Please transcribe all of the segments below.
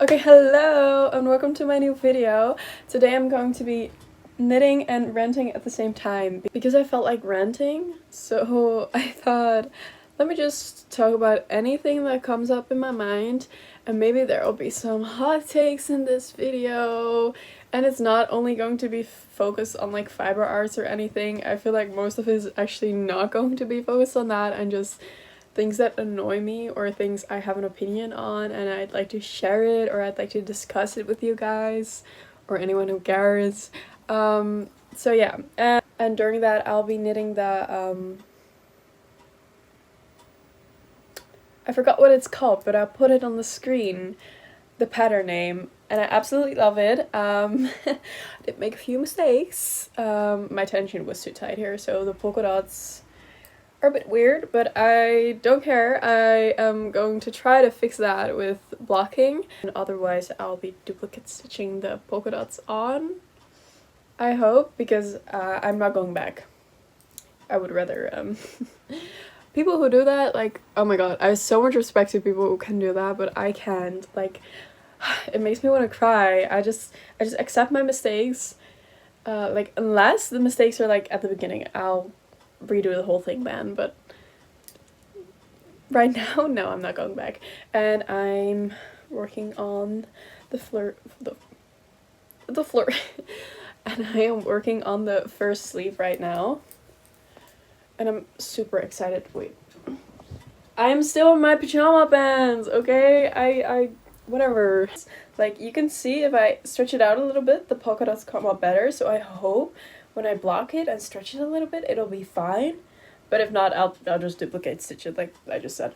Okay, hello and welcome to my new video. Today I'm going to be knitting and ranting at the same time because I felt like ranting, so I thought let me just talk about anything that comes up in my mind, and maybe there will be some hot takes in this video, and it's not only going to be focused on like fiber arts or anything. I feel like most of it is actually not going to be focused on that and just things that annoy me or things I have an opinion on and I'd like to share it or I'd like to discuss it with you guys or anyone who cares. So yeah, and during that I'll be knitting the I forgot what it's called, but I'll put it on the screen, the pattern name, and I absolutely love it. I did make a few mistakes. My tension was too tight here, so the polka dots are a bit weird, but I don't care. I am going to try to fix that with blocking, and otherwise I'll be duplicate stitching the polka dots on, I hope, because I'm not going back. I would rather people who do that, like, oh my god, I have so much respect to people who can do that, but I can't. Like, it makes me want to cry. I just accept my mistakes, like, unless the mistakes are like at the beginning, I'll redo the whole thing then, but right now, no, I'm not going back. And I'm working on the fleur and I am working on the first sleeve right now, and I'm super excited. Wait, I am still in my pajama pants, okay? I whatever. Like, you can see if I stretch it out a little bit, the polka dots come out better, so I hope when I block it and stretch it a little bit, it'll be fine. But if not, I'll just duplicate stitch it like I just said.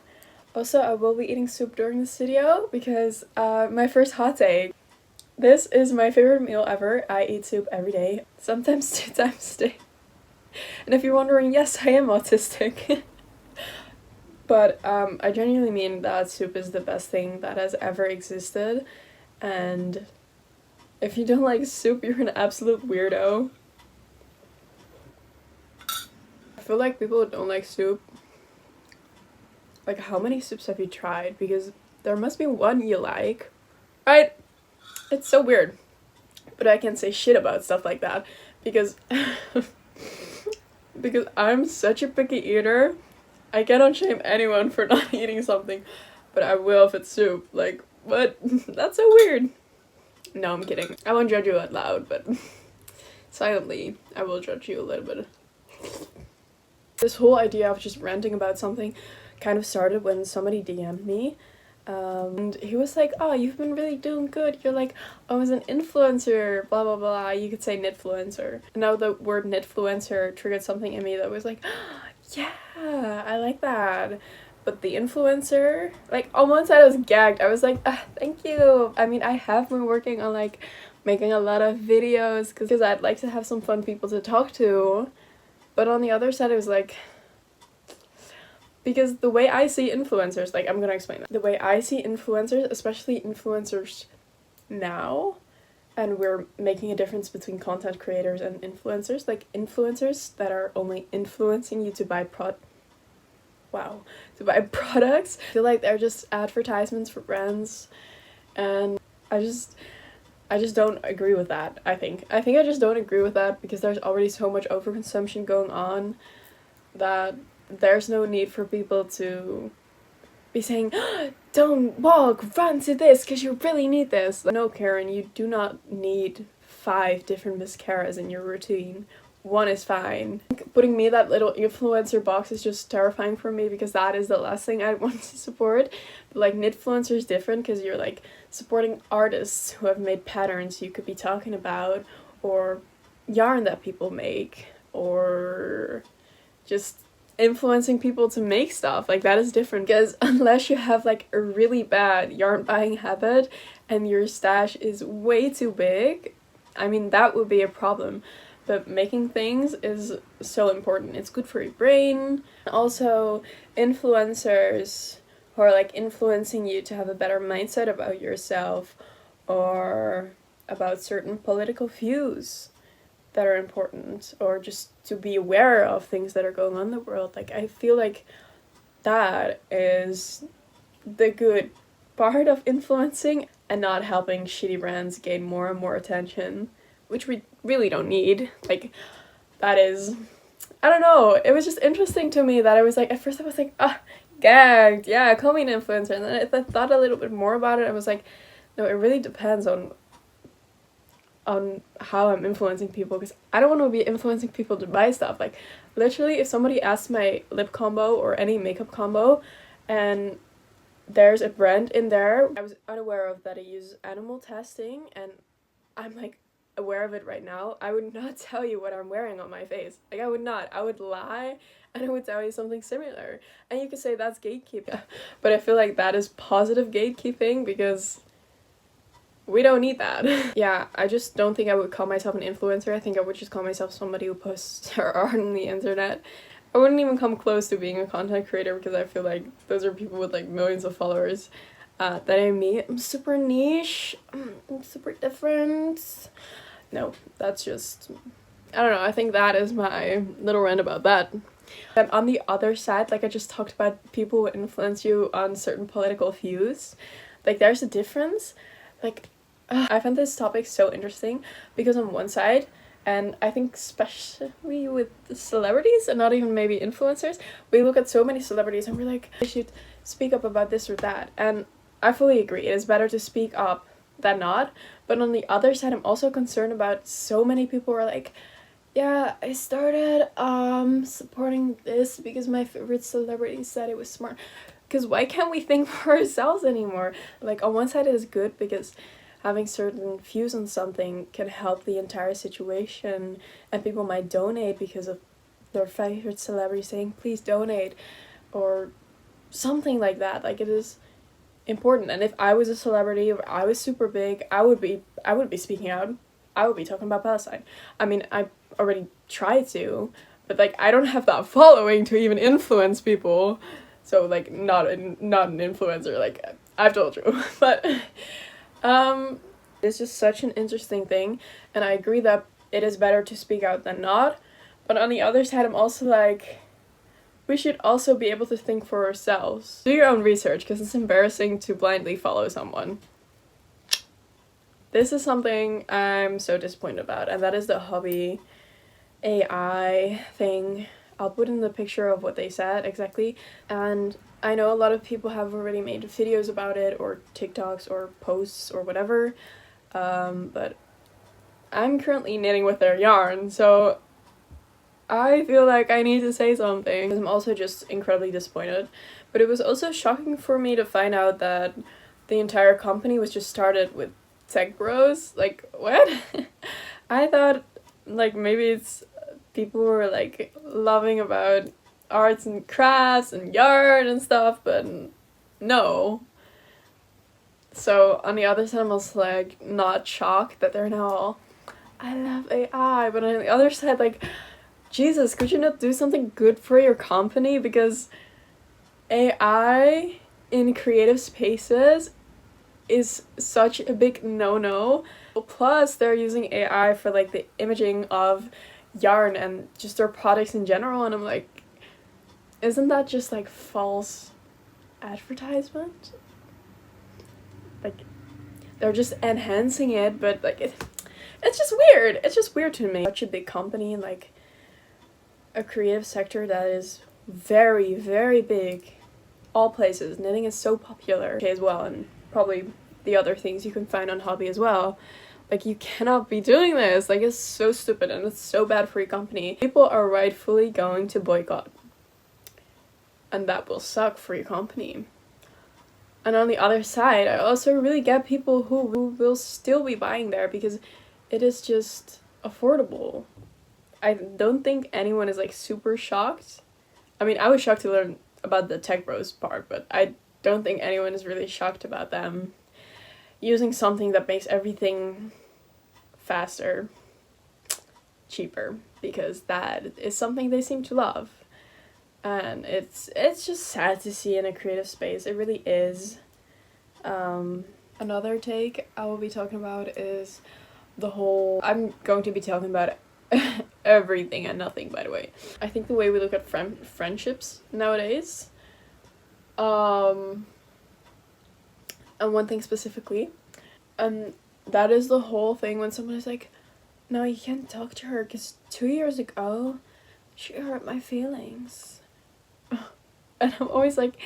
Also, I will be eating soup during this video because my first hot take. This is my favorite meal ever. I eat soup every day, sometimes 2 times a day. And if you're wondering, yes, I am autistic. But I genuinely mean that soup is the best thing that has ever existed. And if you don't like soup, you're an absolute weirdo. I feel like people who don't like soup, like, how many soups have you tried? Because there must be one you like, right? It's so weird. But I can't say shit about stuff like that because because I'm such a picky eater. I cannot shame anyone for not eating something, but I will if it's soup. Like, what? That's so weird. No, I'm kidding. I won't judge you out loud, but silently, I will judge you a little bit. This whole idea of just ranting about something kind of started when somebody DM'd me. And he was like, oh, you've been really doing good. You're like, oh, as an influencer, blah, blah, blah. You could say knitfluencer. And now the word knitfluencer triggered something in me that was like, oh, yeah, I like that. But the influencer, like, on one side I was gagged. I was like, thank you. I mean, I have been working on, like, making a lot of videos because I'd like to have some fun people to talk to. But on the other side, it was like, because the way I see influencers, like, I'm gonna explain that. The way I see influencers, especially influencers now, and we're making a difference between content creators and influencers, like influencers that are only influencing you to buy products. I feel like they're just advertisements for brands, and I just don't agree with that. I think I just don't agree with that because there's already so much overconsumption going on that there's no need for people to be saying, don't run to this because you really need this. No, Karen, you do not need 5 different mascaras in your routine. 1 is fine. Putting me that little influencer box is just terrifying for me because that is the last thing I want to support. But like, knitfluencer is different because you're like supporting artists who have made patterns you could be talking about, or yarn that people make, or just influencing people to make stuff. Like, that is different because unless you have like a really bad yarn buying habit and your stash is way too big, I mean, that would be a problem. But making things is so important. It's good for your brain. Also, influencers who are like influencing you to have a better mindset about yourself or about certain political views that are important, or just to be aware of things that are going on in the world. Like, I feel like that is the good part of influencing. and not helping shitty brands gain more and more attention, which we really don't need. Like, that is, I don't know, it was just interesting to me that I was like, at first I was like, gagged, yeah, call me an influencer, and then I thought a little bit more about it, I was like, no, it really depends on how I'm influencing people, because I don't want to be influencing people to buy stuff. Like, literally, if somebody asks my lip combo or any makeup combo and there's a brand in there I was unaware of that I use animal testing, and I'm like aware of it right now, I would not tell you what I'm wearing on my face. Like, I would not. I would lie and I would tell you something similar. And you could say that's gatekeeping. But I feel like that is positive gatekeeping because we don't need that. Yeah, I just don't think I would call myself an influencer. I think I would just call myself somebody who posts her art on the internet. I wouldn't even come close to being a content creator because I feel like those are people with like millions of followers that I meet. I'm super niche. I'm super different. No, that's just, I don't know. I think that is my little rant about that. And on the other side, like I just talked about people who influence you on certain political views. Like, there's a difference. Like, I find this topic so interesting because on one side, and I think especially with the celebrities and not even maybe influencers, we look at so many celebrities and we're like, I should speak up about this or that. And I fully agree. It is better to speak up than not. But on the other side, I'm also concerned about so many people who are like, yeah, I started supporting this because my favorite celebrity said it was smart. Because why can't we think for ourselves anymore? Like, on one side it is good because having certain views on something can help the entire situation, and people might donate because of their favorite celebrity saying please donate or something like that. Like, it is important. And if I was a celebrity or I was super big, I would be speaking out. I would be talking about Palestine. I mean, I already tried to, but like, I don't have that following to even influence people. So like, not an influencer, like I've told you. But it's just such an interesting thing, and I agree that it is better to speak out than not. But on the other side, I'm also like, we should also be able to think for ourselves. Do your own research, because it's embarrassing to blindly follow someone. This is something I'm so disappointed about, and that is the hobby AI thing. I'll put in the picture of what they said exactly, and I know a lot of people have already made videos about it, or TikToks, or posts, or whatever, but I'm currently knitting with their yarn, so I feel like I need to say something. I'm also just incredibly disappointed, but it was also shocking for me to find out that the entire company was just started with tech bros. Like, what? I thought, like, maybe it's people who were, like, loving about arts and crafts and yarn and stuff, but no. So, on the other side, I'm also, like, not shocked that they're now all, I love AI, but on the other side, like, Jesus, could you not do something good for your company? Because AI in creative spaces is such a big no-no. Plus, they're using AI for, like, the imaging of yarn and just their products in general, and I'm like, isn't that just, like, false advertisement? Like, they're just enhancing it, but, like, it's just weird. It's just weird to me. Such a big company and, like, a creative sector that is very, very big. All places. Knitting is so popular as well, and probably the other things you can find on Hobby as well. Like, you cannot be doing this. Like, it's so stupid and it's so bad for your company. People are rightfully going to boycott. And that will suck for your company. And on the other side, I also really get people who will still be buying there because it is just affordable. I don't think anyone is, like, super shocked. I mean, I was shocked to learn about the tech bros part, but I don't think anyone is really shocked about them using something that makes everything faster, cheaper, because that is something they seem to love. And it's just sad to see in a creative space. It really is. Another take I will be talking about is the whole, I'm going to be talking about everything and nothing, by the way. I think the way we look at friendships nowadays, and one thing specifically, And that is the whole thing when someone is like, no, you can't talk to her because 2 years ago, she hurt my feelings. And I'm always like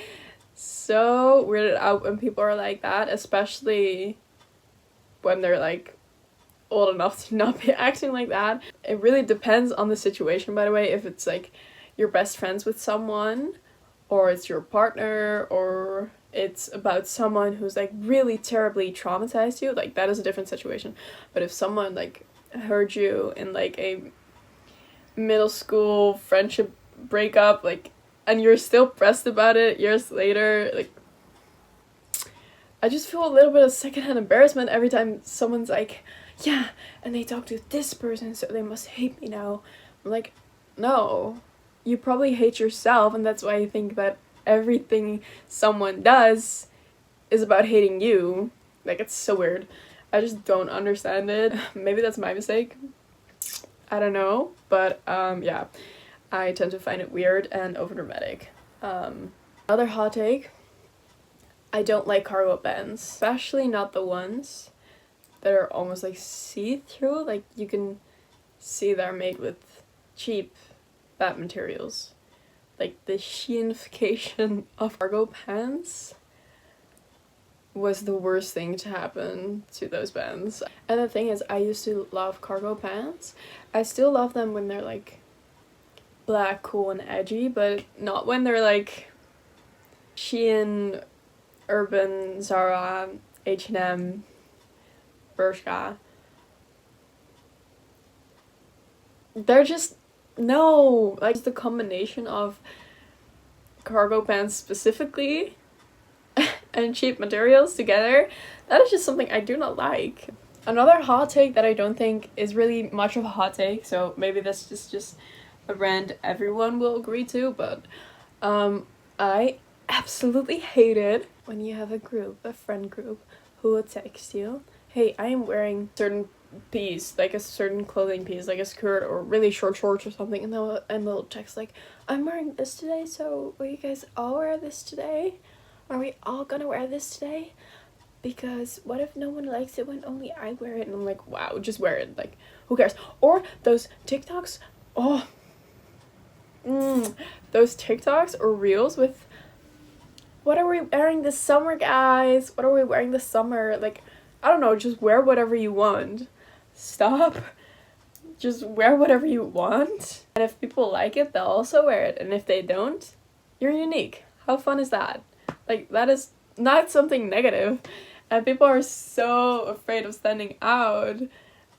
so weirded out when people are like that, especially when they're like old enough to not be acting like that. It really depends on the situation, by the way, if it's like you're best friends with someone, or it's your partner, or it's about someone who's like really terribly traumatized you, like that is a different situation. But if someone like hurt you in like a middle school friendship breakup, like, and you're still pressed about it years later, like, I just feel a little bit of secondhand embarrassment every time someone's like, yeah, and they talk to this person, so they must hate me now. I'm like, no, you probably hate yourself, and that's why you think that everything someone does is about hating you. Like, it's so weird. I just don't understand it. Maybe that's my mistake. I don't know, but yeah, I tend to find it weird and overdramatic. Another hot take. I don't like cargo pants, especially not the ones that are almost like see-through, like you can see they're made with cheap, bad materials. Like the sheenification of cargo pants was the worst thing to happen to those pants. And the thing is, I used to love cargo pants. I still love them when they're like black, cool, and edgy, but not when they're like Shein, Urban, Zara, H&M, Bershka. They're just, no, like the combination of cargo pants specifically and cheap materials together, that is just something I do not like. Another hot take that I don't think is really much of a hot take, so maybe this is just a rant everyone will agree to, but I absolutely hate it when you have a friend group, who will text you, hey, I am wearing certain piece, like a certain clothing piece, like a skirt or really short shorts or something, and they'll text like, I'm wearing this today, so will you guys all wear this today? Are we all gonna wear this today? Because what if no one likes it when only I wear it? And I'm like, wow, just wear it, like, who cares? Or those TikToks, those TikToks or reels with, what are we wearing this summer, guys? What are we wearing this summer? Like, I don't know, just wear whatever you want. Stop. Just wear whatever you want. And if people like it, they'll also wear it. And if they don't, you're unique. How fun is that? Like, that is not something negative. And people are so afraid of standing out.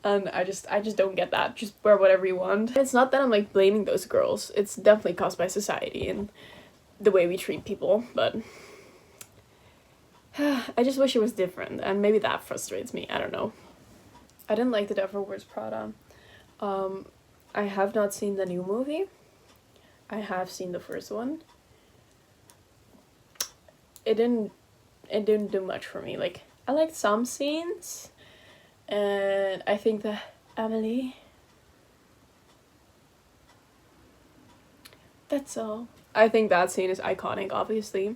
And I just don't get that. Just wear whatever you want. It's not that I'm like blaming those girls. It's definitely caused by society and the way we treat people, but I just wish it was different, and maybe that frustrates me. I don't know. I didn't like The Devil Wears Prada. I have not seen the new movie. I have seen the first one. It didn't do much for me. Like, I liked some scenes, and I think that Emily, that's all. I think that scene is iconic, obviously.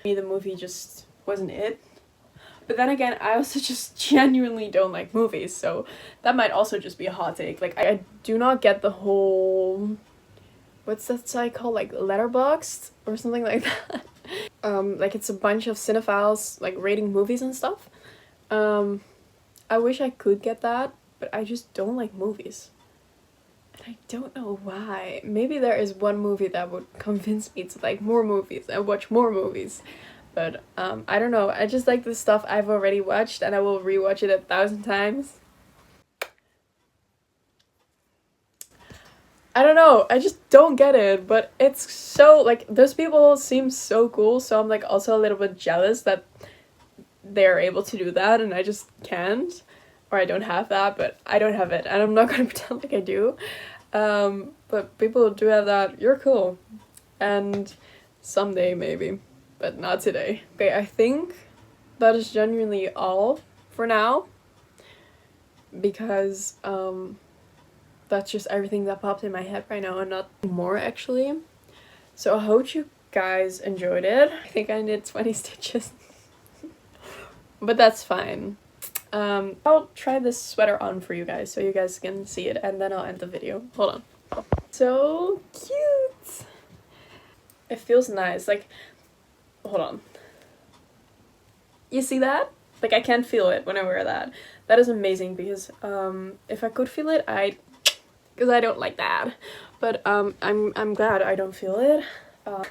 The movie just wasn't it. But then again, I also just genuinely don't like movies, so that might also just be a hot take. Like, I do not get the whole, what's that site called? Like, Letterboxd or something like that. Like, it's a bunch of cinephiles, like, rating movies and stuff. I wish I could get that, but I just don't like movies. I don't know why. Maybe there is one movie that would convince me to like more movies and watch more movies. But I don't know. I just like the stuff I've already watched, and I will rewatch it 1,000 times. I don't know. I just don't get it. But it's so, like, those people seem so cool. So I'm like also a little bit jealous that they're able to do that and I just can't. Or I don't have that, but I don't have it. And I'm not gonna pretend like I do. But people who do have that, you're cool. And someday maybe, but not today. Okay, I think that is genuinely all for now. Because that's just everything that popped in my head right now and not more actually. So I hope you guys enjoyed it. I think I did 20 stitches. But that's fine. I'll try this sweater on for you guys so you guys can see it, and then I'll end the video. Hold on. So cute! It feels nice, like, hold on. You see that? Like, I can't feel it when I wear that. That is amazing because, if I could feel it, because I don't like that. But, I'm glad I don't feel it. I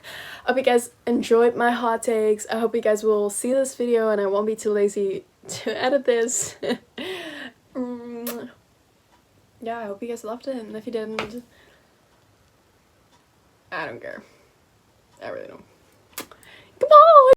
hope you guys enjoyed my hot takes. I hope you guys will see this video and I won't be too lazy to edit this. Yeah, I hope you guys loved it, and if you didn't, I don't care. I really don't care.